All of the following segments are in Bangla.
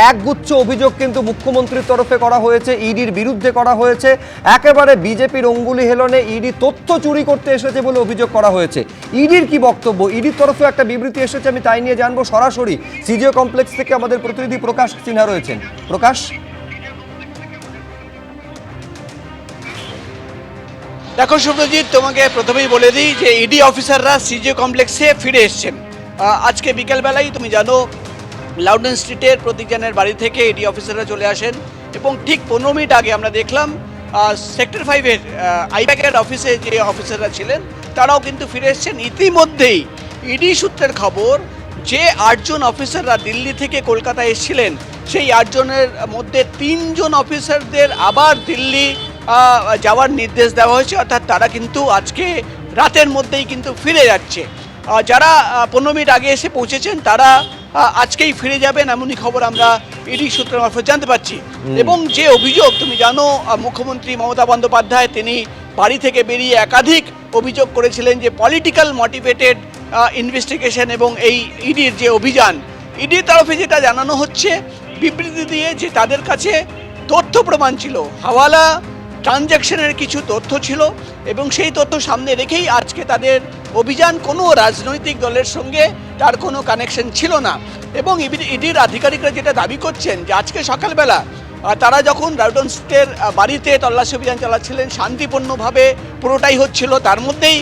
একগুচ্ছ অভিযোগ কিন্তু মুখ্যমন্ত্রীর তরফে করা হয়েছে, ইডির বিরুদ্ধে করা হয়েছে। একেবারে বিজেপির অঙ্গুলি হেলনে ইডি তথ্য চুরি করতে এসেছে বলে অভিযোগ করা হয়েছে। ইডির কি বক্তব্য? ইডির তরফে একটা বিবৃতি এসেছে, আমি তাই নিয়ে জানবো সরাসরি সিজিও কমপ্লেক্স থেকে আমাদের প্রতিনিধি প্রকাশ সিনহা রয়েছেন। প্রকাশ, দেখো শুভজিৎ, তোমাকে প্রথমেই বলে দিই যে ইডি অফিসাররা সিজিও কমপ্লেক্সে ফিরে এসছেন। আজকে বিকেলবেলায় তুমি জানো লাউডন স্ট্রিটের প্রতীকজনের বাড়ি থেকে ইডি অফিসাররা চলে আসেন এবং ঠিক 15 মিনিট আগে আমরা দেখলাম সেক্টর 5-এর আইপ্যাকের অফিসে যে অফিসাররা ছিলেন তারাও কিন্তু ফিরে এসছেন। ইতিমধ্যেই ইডি সূত্রের খবর যে 8 জন অফিসাররা দিল্লি থেকে কলকাতায় এসেছিলেন সেই 8 জনের মধ্যে 3 জন অফিসারদের আবার দিল্লি যাওয়ার নির্দেশ দেওয়া হয়েছে, অর্থাৎ তারা কিন্তু আজকে রাতের মধ্যেই কিন্তু ফিরে যাচ্ছে। যারা 15 মিনিট আগে এসে পৌঁছেছেন তারা আজকেই ফিরে যাবেন, এমনই খবর আমরা ইডি সূত্রের মারফত জানতে পারছি। এবং যে অভিযোগ তুমি জানো, মুখ্যমন্ত্রী মমতা বন্দ্যোপাধ্যায় তিনি বাড়ি থেকে বেরিয়ে একাধিক অভিযোগ করেছিলেন যে পলিটিক্যাল মোটিভেটেড ইনভেস্টিগেশন এবং এই ইডির যে অভিযান, ইডির তরফে যেটা জানানো হচ্ছে বিবৃতি দিয়ে যে তাদের কাছে তথ্য প্রমাণ ছিল, হাওয়ালা ট্রানজ্যাকশনের কিছু তথ্য ছিল এবং সেই তথ্য সামনে রেখেই আজকে তাদের অভিযান। কোনো রাজনৈতিক দলের সঙ্গে তার কোনো কানেকশন ছিল না। এবং ইডির আধিকারিকরা যেটা দাবি করছেন যে আজকে সকালবেলা তারা যখন লাউডন স্ট্রিটের বাড়িতে তল্লাশি অভিযান চালাচ্ছিলেন, শান্তিপূর্ণভাবে পুরোটাই হচ্ছিল, তার মধ্যেই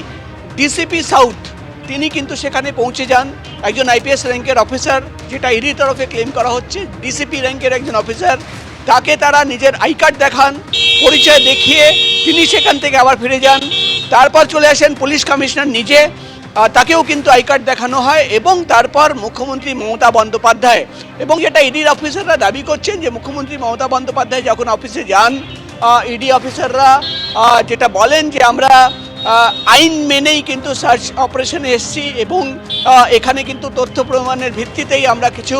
ডিসিপি সাউথ তিনি কিন্তু সেখানে পৌঁছে যান। একজন আইপিএস র্যাঙ্কের অফিসার, যেটা ইডির তরফে ক্লেম করা হচ্ছে ডিসিপি র্যাঙ্কের একজন অফিসার, তাকে তারা নিজের আই কার্ড দেখান, পরিচয় দেখিয়ে তিনি সেখান থেকে আবার ফিরে যান। তারপর চলে আসেন পুলিশ কমিশনার নিজে, তাকেও কিন্তু আই কার্ড দেখানো হয় এবং তারপর মুখ্যমন্ত্রী মমতা বন্দ্যোপাধ্যায়। এবং যেটা ইডির অফিসাররা দাবি করছেন যে মুখ্যমন্ত্রী মমতা বন্দ্যোপাধ্যায় যখন অফিসে যান, ইডি অফিসাররা যেটা বলেন যে আমরা আইন মেনেই কিন্তু সার্চ অপারেশনে এসেছি এবং এখানে কিন্তু তথ্য প্রমাণের ভিত্তিতেই আমরা কিছু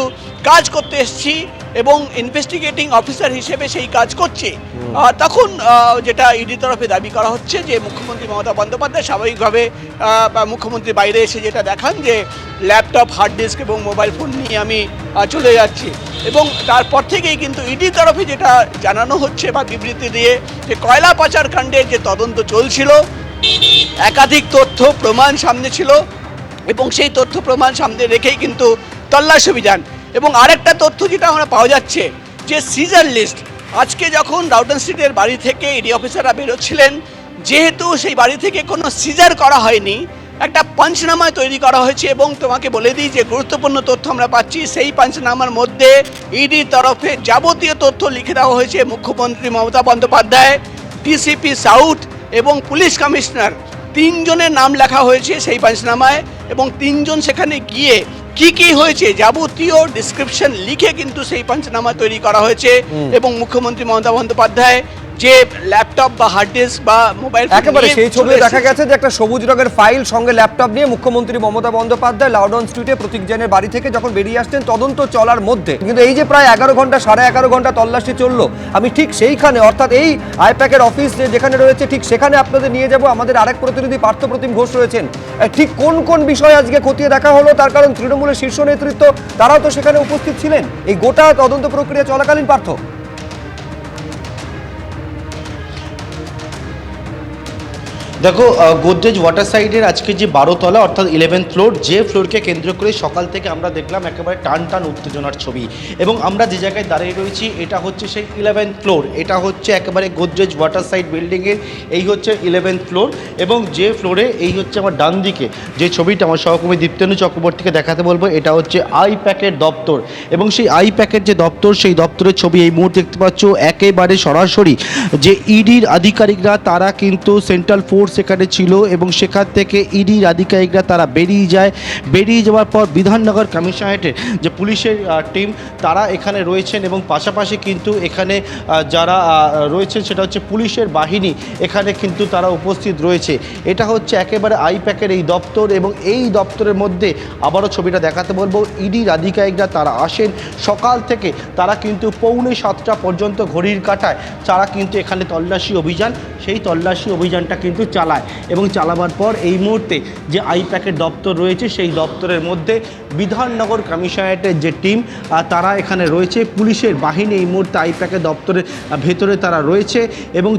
কাজ করতে এসেছি এবং ইনভেস্টিগেটিং অফিসার হিসেবে সেই কাজ করছি। তখন যেটা ইডি তরফে দাবি করা হচ্ছে যে মুখ্যমন্ত্রী মমতা বন্দ্যোপাধ্যায় স্বাভাবিকভাবে মুখ্যমন্ত্রী বাইরে এসে যেটা দেখান যে ল্যাপটপ, হার্ড ডিস্ক এবং মোবাইল ফোন নিয়ে আমি চলে যাচ্ছি। এবং তারপর থেকেই কিন্তু ইডি তরফে যেটা জানানো হচ্ছে বা বিবৃতি দিয়ে যে কয়লা পাচার কাণ্ডের যে তদন্ত চলছিল, একাধিক তথ্য প্রমাণ সামনে ছিল এবং সেই তথ্য প্রমাণ সামনে রেখেই কিন্তু তল্লাশি অভিযান। এবং আরেকটা তথ্য যেটা আমরা পাওয়া যাচ্ছে যে সিজার লিস্ট, আজকে যখন লাউডন স্ট্রিটের বাড়ি থেকে ইডি অফিসাররা বেরোচ্ছিলেন, যেহেতু সেই বাড়ি থেকে কোনো সিজার করা হয়নি, একটা পাঞ্চনামা তৈরি করা হয়েছে। এবং তোমাকে বলে দিই যে গুরুত্বপূর্ণ তথ্য আমরা পাচ্ছি, সেই পাঞ্চনামার মধ্যে ইডির তরফে যাবতীয় তথ্য লিখে দেওয়া হয়েছে মুখ্যমন্ত্রী মমতা বন্দ্যোপাধ্যায়, ডিসিপি সাউথ এবং পুলিশ কমিশনার, 3 জনের নাম লেখা হয়েছে সেই পাঞ্চনামায়। এবং 3 জন সেখানে গিয়ে কি হয়েছে যাবতীয় ডিসক্রিপশন লিখে কিন্তু সেই পাঞ্চনামা তৈরি করা হয়েছে। এবং মুখ্যমন্ত্রী মমতা বন্দ্যোপাধ্যায় যে ল্যাপটপ বা হার্ড ডিস্ক বা মোবাইল, একেবারে সেই ছবি দেখা গেছে যে একটা সবুজ রঙের ফাইল সঙ্গে ল্যাপটপ নিয়ে মুখ্যমন্ত্রী মমতা বন্দ্যোপাধ্যায় লাউডন স্ট্রিটে প্রতীকজনের বাড়ি থেকে যখন বেরিয়ে আসতেন তদন্ত চলার মধ্যে। কিন্তু এই যে প্রায় 11 ঘন্টা 11.5 ঘন্টা তল্লাশি চললো, আমি ঠিক সেইখানে অর্থাৎ এই আইপ্যাকের অফিস যেখানে রয়েছে ঠিক সেখানে আপনাদের নিয়ে যাব। আমাদের আরেক প্রতিনিধি পার্থপ্রতিম ঘোষ রয়েছেন। ঠিক কোন কোন বিষয় আজকে খতিয়ে দেখা হলো, তার কারণ তৃণমূলের শীর্ষ নেতৃত্ব তারাও তো সেখানে উপস্থিত ছিলেন এই গোটা তদন্ত প্রক্রিয়া চলাকালীন। পার্থ, দেখো, গোদরেজ ওয়াটার সাইডের আজকে যে 12 তলা অর্থাৎ 11th ফ্লোর, যে ফ্লোরকে কেন্দ্র করে সকাল থেকে আমরা দেখলাম একেবারে টান উত্তেজনার ছবি। এবং আমরা যে জায়গায় দাঁড়িয়ে রয়েছি এটা হচ্ছে সেই 11th ফ্লোর, এটা হচ্ছে একেবারে গোদরেজ ওয়াটার সাইড বিল্ডিংয়ের, এই হচ্ছে 11th ফ্লোর। এবং যে ফ্লোরে এই হচ্ছে আমার ডান দিকে যে ছবিটা আমার সহকর্মী দীপ্তেন্দু চক্রবর্তীকে দেখাতে বলবো, এটা হচ্ছে আইপ্যাকের দপ্তর। এবং সেই আইপ্যাকের যে দপ্তর, সেই দপ্তরের ছবি এই মুহূর্তে দেখতে পাচ্ছ। একেবারে সরাসরি যে ইডির আধিকারিকরা তারা কিন্তু সেন্ট্রাল ফোর্স সেখানে ছিল এবং সেখান থেকে ইডির আধিকারিকরা তারা বেরিয়ে যাওয়ার পর বিধাননগর কমিশনারেটের যে পুলিশের টিম তারা এখানে রয়েছেন এবং পাশাপাশি কিন্তু এখানে যারা রয়েছেন সেটা হচ্ছে পুলিশের বাহিনী এখানে কিন্তু তারা উপস্থিত রয়েছে। এটা হচ্ছে একেবারে আইপ্যাকের এই দপ্তর এবং এই দপ্তরের মধ্যে আবারও ছবিটা দেখাতে বলবো, ইডির আধিকারিকরা তারা আসেন সকাল থেকে, তারা কিন্তু 6:45 পর্যন্ত ঘড়ির কাঁটায় তারা কিন্তু এখানে তল্লাশি অভিযান, সেই তল্লাশি অভিযানটা কিন্তু চালায়। এবং চালাবার পর এই মুহূর্তে যে আইপ্যাকের দপ্তর রয়েছে সেই দপ্তরের মধ্যে বিধাননগর কমিশনারেটের যে টিম তারা এখানে রয়েছে, পুলিশের বাহিনী এই মুহূর্তে আইপ্যাকের দপ্তরের ভেতরে তারা রয়েছে এবং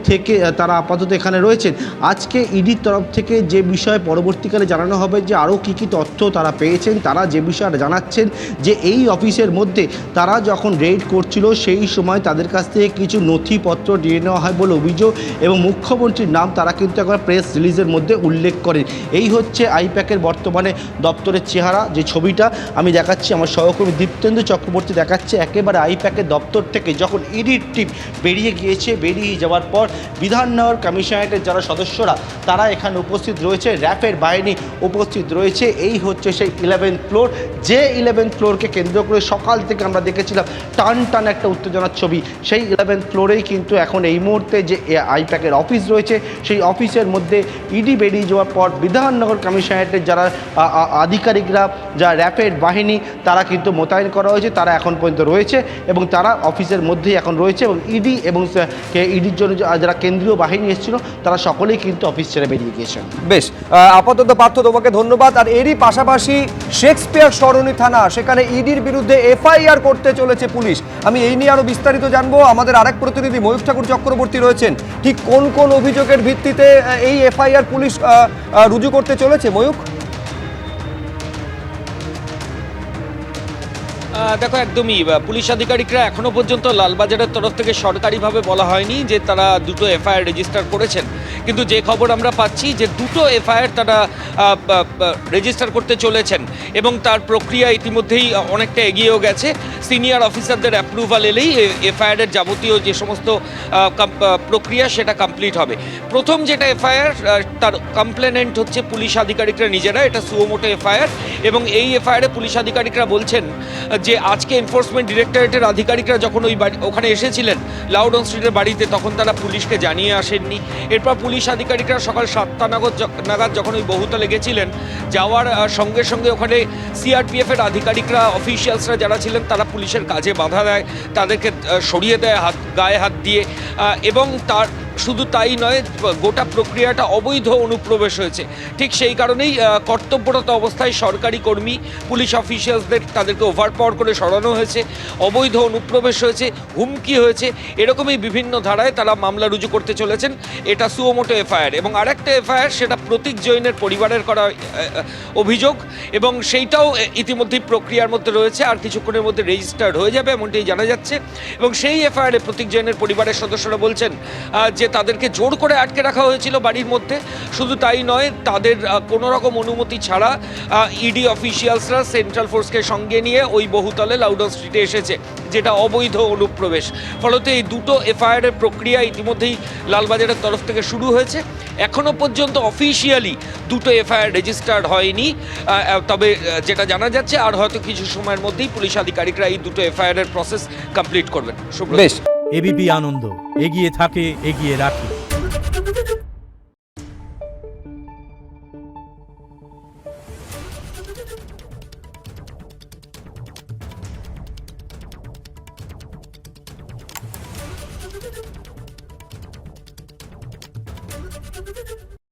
তারা আপাতত এখানে রয়েছেন। আজকে ইডির তরফ থেকে যে বিষয়ে পরবর্তীকালে জানানো হবে যে আরও কী কী তথ্য তারা পেয়েছেন, তারা যে বিষয়ে জানাচ্ছেন যে এই অফিসের মধ্যে তারা যখন রেড করছিল সেই সময় তাদের কাছ থেকে কিছু নথিপত্র নিয়ে নেওয়া হয় বলে অভিযোগ এবং মুখ্যমন্ত্রীর নাম তারা কিন্তু একবার প্রেস রিলিজের মধ্যে উল্লেখ করেন। এই হচ্ছে আইপ্যাকের বর্তমানে দপ্তরের চেহারা। যে ছবিটা আমি দেখাচ্ছি, আমার সহকর্মী দীপ্তেন্দু চক্রবর্তী দেখাচ্ছে, একেবারে আইপ্যাকের দপ্তর থেকে যখন ইডির টিম বেরিয়ে গিয়েছে, বেরিয়ে যাওয়ার পর বিধাননগর কমিশনারেটের যারা সদস্যরা তারা এখানে উপস্থিত রয়েছে, র্যাফের বাহিনী উপস্থিত রয়েছে। এই হচ্ছে সেই 11th ফ্লোর, যে 11th ফ্লোরকে কেন্দ্র করে সকাল থেকে আমরা দেখেছিলাম টান টান একটা উত্তেজনার ছবি। সেই 11th ফ্লোরেই কিন্তু এখন এই মুহূর্তে যে আইপ্যাকের অফিস রয়েছে, সেই অফিসের মধ্যে ইডি বেরিয়ে যাওয়ার পর বিধাননগর কমিশনারেটের যারা আধিকারিকরা, যা র্যাফের বাহিনী তারা কিন্তু মোতায়েন করা হয়েছে, তারা এখন পর্যন্ত রয়েছে এবং তারা অফিসের মধ্যেই এখন রয়েছে এবং ইডি এবং ইডির জন্য যারা কেন্দ্রীয় বাহিনী এসেছিল তারা সকলেই কিন্তু অফিস ছেড়ে বেরিয়ে গিয়েছেন। বেশ, আপাতত পার্থ তোমাকে ধন্যবাদ। আর এরই পাশাপাশি শেক্সপিয়ার সরণি থানা, সেখানে ইডির বিরুদ্ধে এফআইআর করতে চলেছে পুলিশ। আমি এই নিয়ে আরো বিস্তারিত জানবো। আমাদের আরেক প্রতিনিধি ময়ূখ ঠাকুর চক্রবর্তী রয়েছেন। ঠিক কোন কোন অভিযোগের ভিত্তিতে এই এফআইআর পুলিশ রুজু করতে চলেছে ময়ূখ? দেখো, একদমই পুলিশ আধিকারিকরা এখনো পর্যন্ত লালবাজারের তরফ থেকে সরকারিভাবে বলা হয়নি যে তারা দুটো এফআইআর রেজিস্টার করেছেন, কিন্তু যে খবর আমরা পাচ্ছি যে দুটো এফআইআর তারা রেজিস্টার করতে চলেছেন এবং তার প্রক্রিয়া ইতিমধ্যেই অনেকটা এগিয়েও গেছে। সিনিয়র অফিসারদের অ্যাপ্রুভাল এলেই এফআইআরের যাবতীয় যে সমস্ত প্রক্রিয়া সেটা কমপ্লিট হবে। প্রথম যেটা এফআইআর, তার কমপ্লেনেন্ট হচ্ছে পুলিশ আধিকারিকরা নিজেরা, এটা সুমোটো এফআইআর এবং এই এফআইআরে পুলিশ আধিকারিকরা বলছেন যে আজকে এনফোর্সমেন্ট ডিরেক্টরেটের আধিকারিকরা যখন ওখানে এসেছিলেন লাউডন স্ট্রিটের বাড়িতে, তখন তারা পুলিশকে জানিয়ে আসেননি। এরপর পুলিশ আধিকারিকরা সকাল 7টা নাগাদ যখন ওই বহুতলে গেছিলেন, যাওয়ার সঙ্গে সঙ্গে ওখানে সিআরপিএফের আধিকারিকরা, অফিসিয়ালসরা যারা ছিলেন তারা পুলিশের কাজে বাধা দেয়, তাদেরকে সরিয়ে দেয় গায়ে হাত দিয়ে এবং তার শুধু তাই নয়, গোটা প্রক্রিয়াটা অবৈধ অনুপ্রবেশ হয়েছে। ঠিক সেই কারণেই কর্তব্যরত অবস্থায় সরকারি কর্মী, পুলিশ অফিসিয়ালসদের তাদেরকে ওভারপাওয়ার করে সরানো হয়েছে, অবৈধ অনুপ্রবেশ হয়েছে, হুমকি হয়েছে, এরকমই বিভিন্ন ধারায় তারা মামলা রুজু করতে চলেছেন। এটা সুমোটো এফআইআর এবং আরেকটা এফআইআর, সেটা প্রতীক জৈনের পরিবারের করা অভিযোগ এবং সেইটাও ইতিমধ্যেই প্রক্রিয়ার মধ্যে রয়েছে, আর কিছুক্ষণের মধ্যে রেজিস্টার্ড হয়ে যাবে এমনটাই জানা যাচ্ছে। এবং সেই এফআইআরে প্রতীক জৈনের পরিবারের সদস্যরা বলছেন যে তাদেরকে জোর করে আটকে রাখা হয়েছিল বাড়ির মধ্যে। শুধু তাই নয়, তাদের কোনো রকম অনুমতি ছাড়া ইডি অফিসিয়ালসরা সেন্ট্রাল ফোর্সকে সঙ্গে নিয়ে ওই বহুতলে লাউডন স্ট্রিটে এসেছে, যেটা অবৈধ অনুপ্রবেশ। ফলত এই দুটো এফআইআরের প্রক্রিয়া ইতিমধ্যেই লালবাজারের তরফ থেকে শুরু হয়েছে। এখনও পর্যন্ত অফিসিয়ালি দুটো এফআইআর রেজিস্টার্ড হয়নি, তবে যেটা জানা যাচ্ছে আর হয়তো কিছু সময়ের মধ্যেই পুলিশ আধিকারিকরা এই দুটো এফআইআরের প্রসেস কমপ্লিট করবেন। বেশ, এবিপি আনন্দ, এগিয়ে থাকে, এগিয়ে রাখে।